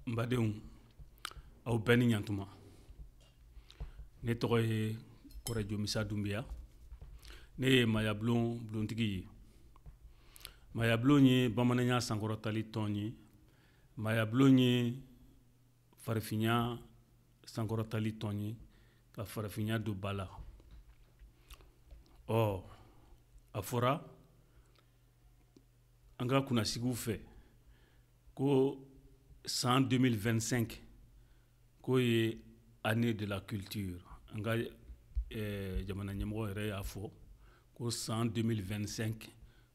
Mbadenw aw bɛɛ ni ɲantuma ne tɔgɔ ye Kɔrɛjo Misa Dunbiya ne ye Mayabulon bulontigi ye Mayabulon ye bamananya sankɔrɔtali tɔn ye Mayabulon ye farifinya sankɔrɔtali tɔn ye ka farifinya don ba la a fɔra an ka kunnasigiw fɛ ko san 2025 ko ye année de la culture an ka jamana ɲɛmɔgɔ yɛrɛ y'a fɔ ko san 2025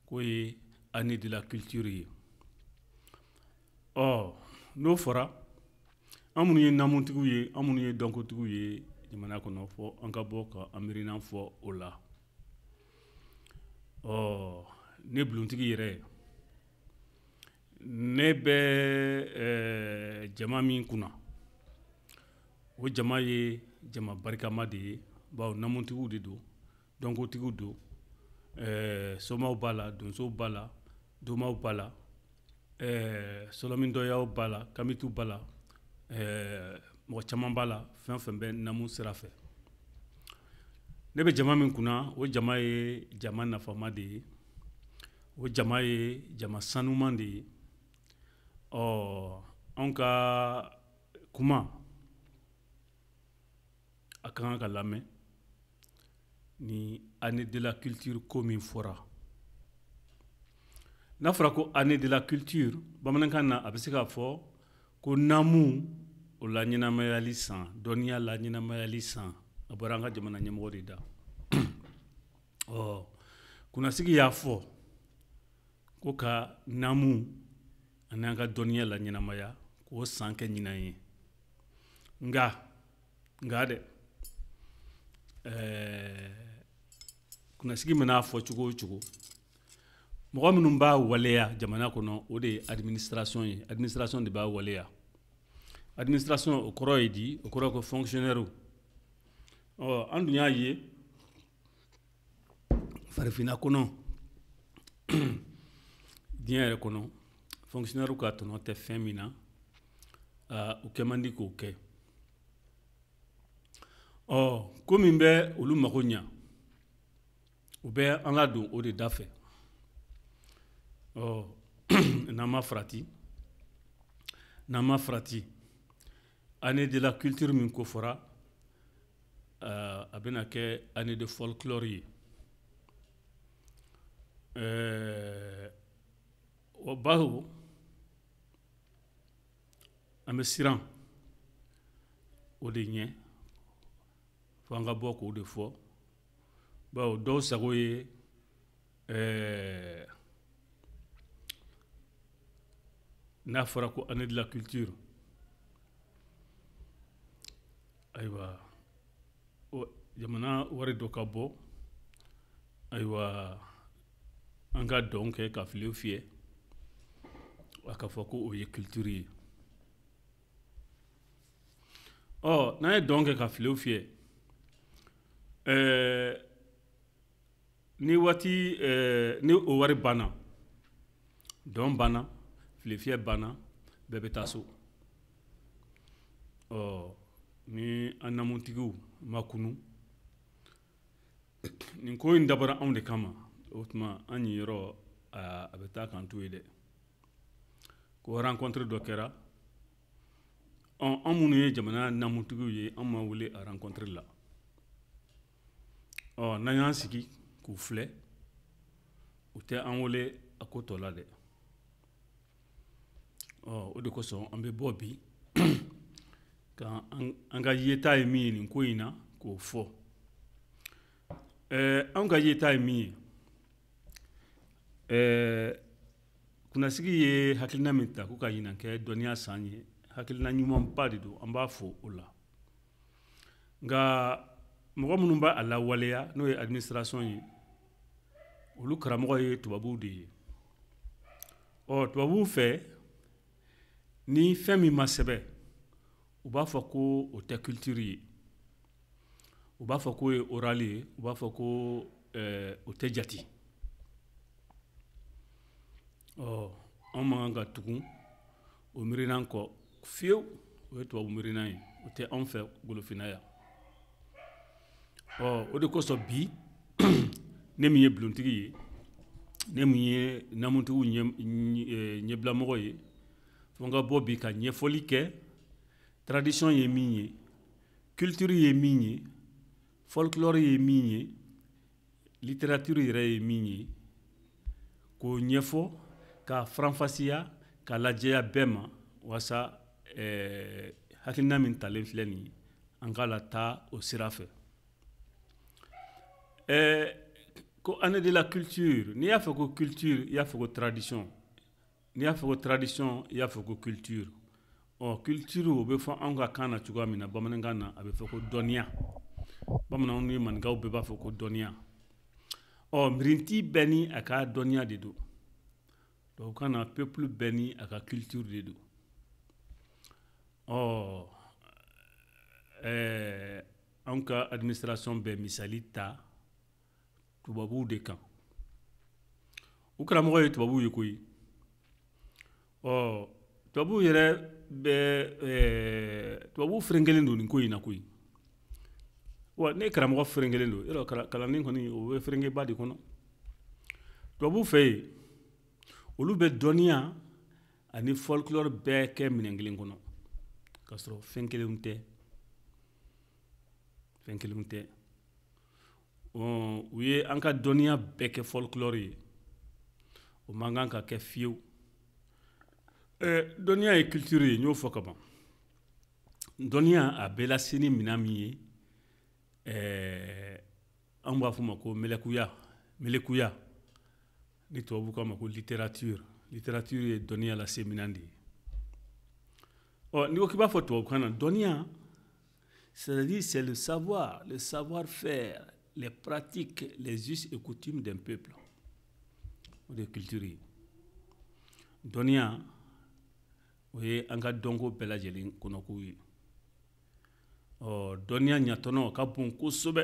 ko ye année de la culture ye n'o fɔra an minnu ye namutigiw ye an minnu ye dɔnkotigiw ye jamana kɔnɔ fɔ an ka bɔ ka an miirina fɔ o la ne bulontigi yɛrɛ ne bɛ jama min kunna o jama ye jama barikama de ye bawo namutigiw de don dɔnkotigiw don somaw b'a la donsow b'a la domaw b'a la solomindɔyaw b'a la kamitu b'a la mɔgɔ caman b'a la fɛn fɛn bɛ namu sira fɛ ne bɛ jama min kunna o jama ye jama nafama de ye o jama ye jama sanuman de ye anw ka kuma a ka kan ka lamɛn ni année de la culture ko min fɔra n'a fɔra ko année de la culture bamanankan na a bɛ se k'a fɔ ko namu o la ɲɛnamayali san dɔnniya la ɲɛnamayali san a bɔra an ka jamana ɲɛmɔgɔ de da kunnasigi y'a fɔ ko ka namu ani an ka dɔnniya la ɲɛnamaya k'o san kɛ ɲinan ye nka dɛ kunnasigi mana fɔ cogo o cogo mɔgɔ minnu b'a waleya jamana kɔnɔ o de ye administration ye administration de b'a waleya administration o kɔrɔ ye di o kɔrɔ ko fonctionnaire an dun y'a ye farifinna kɔnɔ diɲɛ yɛrɛ kɔnɔ fonctionnaire ka tɔnɔ tɛ fɛn min na u kɛ man di k'o kɛ ko min bɛ olu mago ɲa u bɛ an ladon o de da fɛ n'an ma farati année de la culture min ko fɔra a bɛna kɛ année de folklore ye bawo an bɛ siran o de ɲɛ fo an ka bɔ k'o de fɔ bawo dɔw sago ye n'a fɔra ko année de la culture ayiwa jamana wari dɔ ka bɔ ayiwa an ka dɔn kɛ ka filew fiyɛ a ka fɔ ko o ye culture ye n'an ye dɔn kɛ ka filew fiyɛ ni waati ni o wari banna dɔn banna file fiyɛ banna bɛɛ bɛ taa so ni an namutigiw ma kunu nin ko in dabɔra anw de kama o tuma an ɲiyɔrɔ a bɛ taa k'an to ye dɛ ko rencontre dɔ kɛra an minnu ye jamana namutigiw ye an ma wele a rencontre la n'an y'an sigi k'u filɛ u tɛ an wele a ko tɔ la dɛ o de kosɔn an bɛ bɔ bi ka an ka yeta ye min ye nin ko in na k'o fɔ an ka yeta ye min ye kunnasigi ye hakilina min ta ko ka ɲinan kɛ dɔnniya san ye hakilina ɲumanba de don an b'a fɔ o la nka mɔgɔ minnu b'a lawaleya n'o ye administration ye olu karamɔgɔ ye tubabuw de ye tubabuw fɛ ni fɛn min ma sɛbɛn u b'a fɔ ko o tɛ culture ye u b'a fɔ k'o ye oral ye u b'a fɔ ko o tɛ jate an man kan ka tugun o miirinan kɔ fiyewu o ye tubabu miirinan ye o tɛ anw fɛ golofina yan o de kosɔn bi ne min ye bulontigi ye ne min ye namutigiw ɲɛbilamɔgɔ ye fo n ka bɔ bi ka ɲɛfɔli kɛ tradition ye min ye culture ye min ye folklore ye min ye littérature yɛrɛ ye min ye k'o ɲɛfɔ k'a faranfasiya k'a lajɛya bɛɛ ma walasa hakilina min talen filɛ nin ye an k'a la taa o sira fɛ ko année de la culture n'i y'a fɔ ko culture i y'a fɔ ko tradition n'i y'a fɔ ko tradition i y'a fɔ ko culture culture o bɛ fɔ anw ka kan na cogoya min na bamanankan na a bɛ fɔ ko dɔnniya bamananw ni maninkaw bɛɛ b'a fɔ ko dɔnniya mirinti bɛɛ ni a ka dɔnniya de don tubabukan na peuple bɛɛ ni a ka culture de don anw ka administration bɛ misali ta tubabuw de kan u karamɔgɔ ye tubabuw ye koyi tubabuw yɛrɛ bɛ tubabuw ferenkelen don nin ko in na koyi wa ne karamɔgɔ ferenkelen don yɔrɔ kalanden kɔni o bɛ ferenkeba de kɔnɔ tubabuw fɛ yen olu bɛ dɔnniya ani folklore bɛɛ kɛ minɛn kelen kɔnɔ k'a sɔrɔ fɛn kelenw tɛ fɛn kelenw tɛ u ye an ka dɔnniya bɛɛ kɛ folklore ye o man kan ka kɛ fiyewu dɔnniya ye culture ye n y'o fɔ ka ban dɔnniya a bɛɛ lase ni minɛn min ye an b'a fɔ o ma ko mɛlɛkuya ni tubabu k'a ma ko littérature ye dɔnniya lase minɛn de ye n'i ko k'i b'a fɔ tubabukan na dɔnniya c'est-à-dire c'est le savoir-faire les pratiques les us et coutumes d'un peuple o de ye culture ye dɔnniya o ye an ka dɔnko bɛɛ lajɛlen kɔnɔko ye dɔnniya ɲatɔnɔ ka bon kosɛbɛ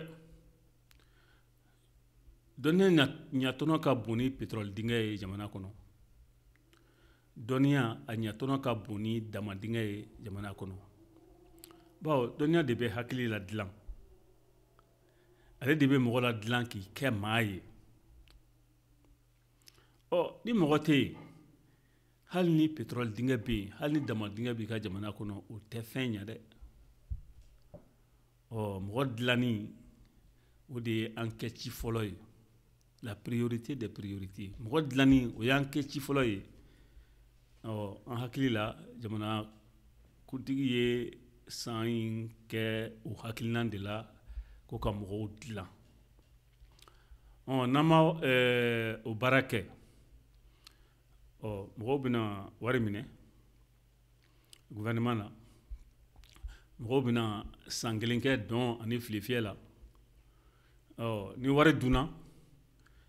dɔnniya ɲatɔnɔ ka bon ni pétrole dingɛ ye jamana kɔnɔ dɔnniya a ɲatɔnɔ ka bon ni dama dingɛ ye jamana kɔnɔ bawo dɔnniya de bɛ hakili la dilan ale de bɛ mɔgɔ la dilan k'i kɛ maa ye ni mɔgɔ tɛ yen hali ni pétrole dingɛ bɛ yen hali ni dama dingɛ b'i ka jamana kɔnɔ o tɛ fɛn ɲɛ dɛ mɔgɔ dilanni o de ye an kɛ ci fɔlɔ ye la priorité des priorités mɔgɔ dilanni o y'an kɛ ci fɔlɔ ye an hakili la jamana kuntigi ye san in kɛ o hakilina de la ko ka mɔgɔw dilan n'an ma o baara kɛ mɔgɔw bɛna wari minɛ gouvernement na mɔgɔw bɛna san kelen kɛ dɔn ani filifiyɛ la ni wari dunna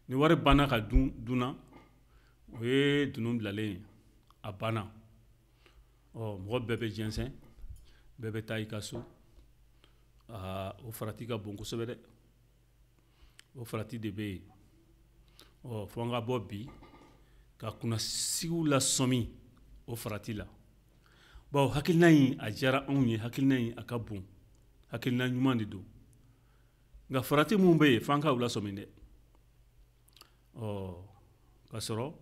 ni wari banna ka dunna o ye dunun bilalen ye a banna mɔgɔ bɛɛ bɛ jɛnsɛn bɛɛ bɛ taa i ka so o farati ka bon kosɛbɛ dɛ o farati de bɛ yen fo an ka bɔ bi ka kunnasigiw lasɔmi o farati la bawo hakilina in a diyara anw ye hakilina in a ka bon hakilina ɲuman de don nka farati minnu bɛ yen f'an ka u lasɔmi dɛ ka sɔrɔ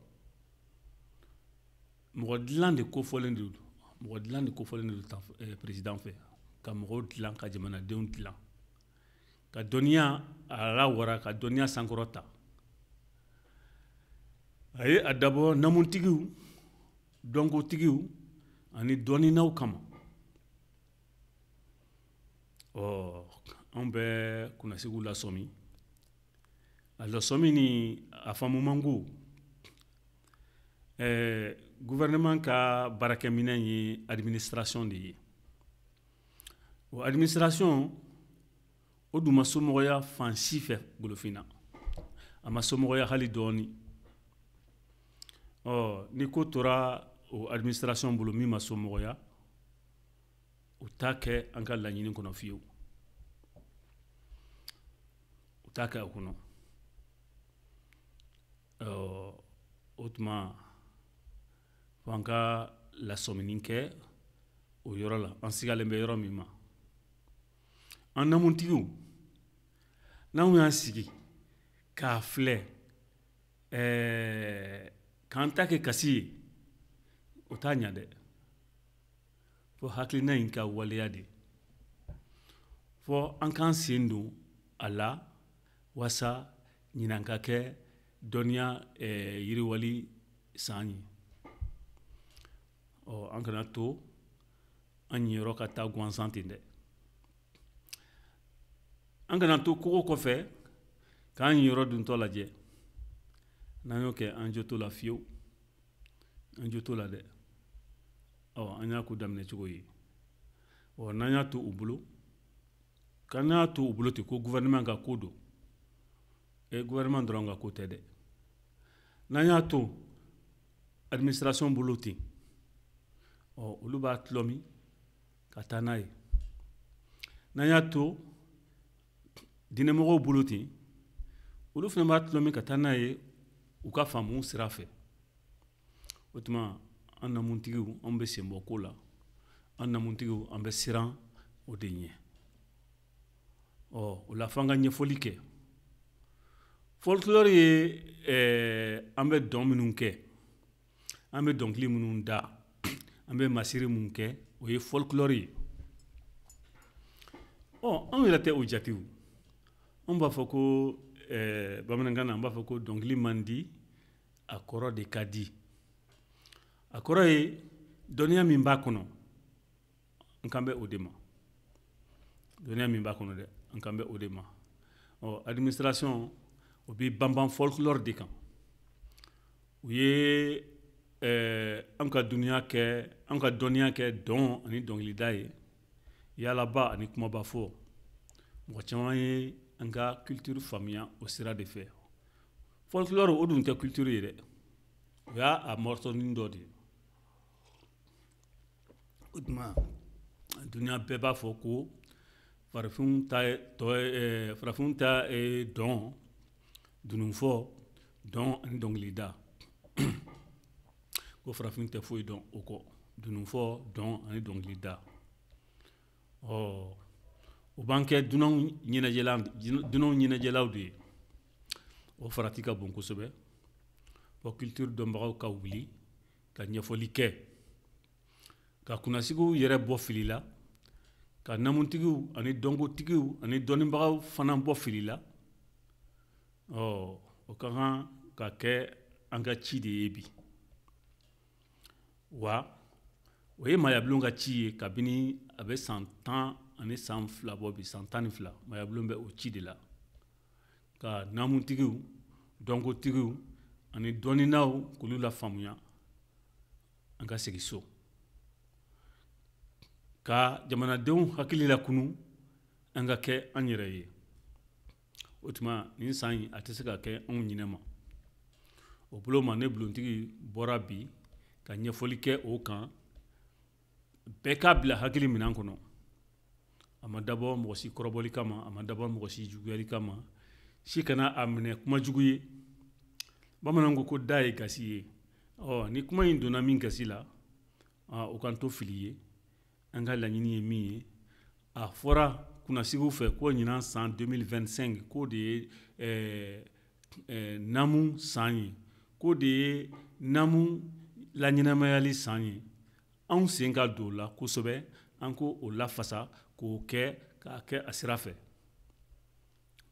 mɔgɔ dilan de kofɔlen de don mɔgɔ dilan de kofɔlen de don président fɛ ka mɔgɔw dilan ka jamanadenw dilan ka dɔnniya a lawara ka dɔnniya sankɔrɔta a ye a dabɔ namutigiw dɔnkotigiw ani dɔnninaw kama anw bɛ kunnasigiw lasɔmi a lasɔmi ni a faamu man go gouvernement ka baarakɛminɛn ye administration de ye o administration o dun ma somɔgɔya fan si fɛ golofina a ma somɔgɔya hali dɔɔni ni ko tora o administration bolo min ma somɔgɔya o t'a kɛ an ka laɲini kɔnɔ fiyewu o t'a kɛ o kɔnɔ o tuma fo an ka lasɔmini kɛ o yɔrɔ la an sigalen bɛ yɔrɔ min ma an namuntigiw n'anw y'an sigi k'a filɛ k'an ta kɛ kasi ye o t'a ɲa dɛ fo hakilina in ka waleya de fo an k'an sen don a la wasa ɲinan ka kɛ dɔnniya yiriwali san ye an kana to an ɲiyɔrɔ ka taa gansan ten dɛ an kana to kogo kɔfɛ k'an ɲiyɔrɔ duntɔ lajɛ n'an y'o kɛ an jo t'o la fiyewu an jo t'o la dɛ an y'a ko daminɛ cogo ye n'an y'a to u bolo k'an y'a to u bolo ten ko gouvernement ka ko don gouvernement dɔrɔn ka ko tɛ dɛ n'an y'a to administration bolo ten olu b'a tulɔ min ka taa n'a ye n'an y'a to diinɛmɔgɔw bolo ten olu fana b'a tulɔ min ka taa n'a ye u ka faamu sira fɛ o tuma an namuntigiw an bɛ sen bɔ ko la an namuntigiw an bɛ siran o de ɲɛ o la f'an ka ɲɛfɔli kɛ folklore ye an bɛ dɔn minnu kɛ an bɛ dɔnkili minnu da an bɛ masiri minnu kɛ o ye folklore ye anw yɛrɛ tɛ o jatew an b'a fɔ ko bamanankan na an b'a fɔ ko dɔnkili man di a kɔrɔ de ka di a kɔrɔ ye dɔnniya min b'a kɔnɔ an kan bɛ o de ma dɔnniya min b'a kɔnɔ dɛ an kan bɛ o de ma administration o bɛ banban folklore de kan u ye an ka dɔnniya kɛ dɔn ani dɔnkilida ye yaalaba ani kumaba fɔ mɔgɔ caman ye an ka culture faamuya o sira de fɛ folklore o dun tɛ culture ye dɛ o y'a mɔrɔtɔnin dɔ de ye o tuma duniya bɛɛ b'a fɔ ko farafinw ta dɔn dununfɔ dɔn ani dɔnkilida ko farafin tɛ foyi dɔn o kɔ dununfɔ dɔn ani dɔnkilida o b'an kɛ dunanw ɲɛnajɛlaw de ye o farati ka bon kosɛbɛ fɔ culture dɔnbagaw ka wuli ka ɲɛfɔli kɛ ka kunnasigiw yɛrɛ bɔ fili la ka namuntigiw ani dɔnkotigiw ani dɔnnibagaw fana bɔ fili la o ka kan ka kɛ an ka ci de ye bi wa o ye mayabulon ka ci ye kabini a bɛ san 10 ani san 2 bɔ bi san 12 mayabulon bɛ o ci de la ka namuntigiw dɔnkotigiw ani dɔnninaw k'olu la faamuya an ka segin so ka jamanadenw hakili lakunu an ka kɛ an yɛrɛ ye o tuma nin san in a tɛ se ka kɛ anw ɲinɛ ma o bolo ma ne bulontigi bɔra bi ka ɲɛfɔli kɛ o kan bɛɛ k'a bila hakili minan kɔnɔ a ma dabɔ mɔgɔ si kɔrɔbɔli kama a ma dabɔ mɔgɔ si juguyali kama si kana a minɛ kuma jugu ye bamananw ko da ye gasi ye ni kuma in donna min gasi la o kan to fili ye an ka laɲini ye min ye a fɔra kunnasigiw fɛ ko ɲinan san 2025 k'o de ye namu san ye k'o de ye namu laɲɛnamayali san ye anw sen ka don o la kosɛbɛ an ko o lafasa k'o kɛ k'a kɛ a sira fɛ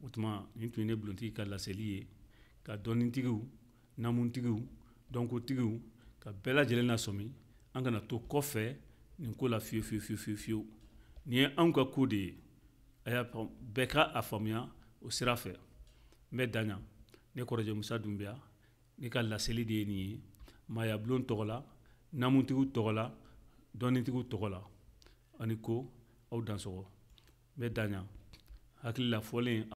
o tuma nin tun ye ne bulontigi ka laseli ye ka dɔnnitigiw namuntigiw dɔnkotigiw ka bɛɛ lajɛlen lasɔmi an kana to kɔfɛ nin ko la fiyewu nin ye anw ka ko de ye bɛɛ ka a faamuya o sira fɛ n bɛ daɲa ne kɔrɔjɛ musa dunbiya ne ka laseli de ye nin ye mayabulon tɔgɔ la namuntigiw tɔgɔ la dɔnnitigiw tɔgɔ la ani ko aw dansɔgɔ n bɛ daɲa hakili la fɔlen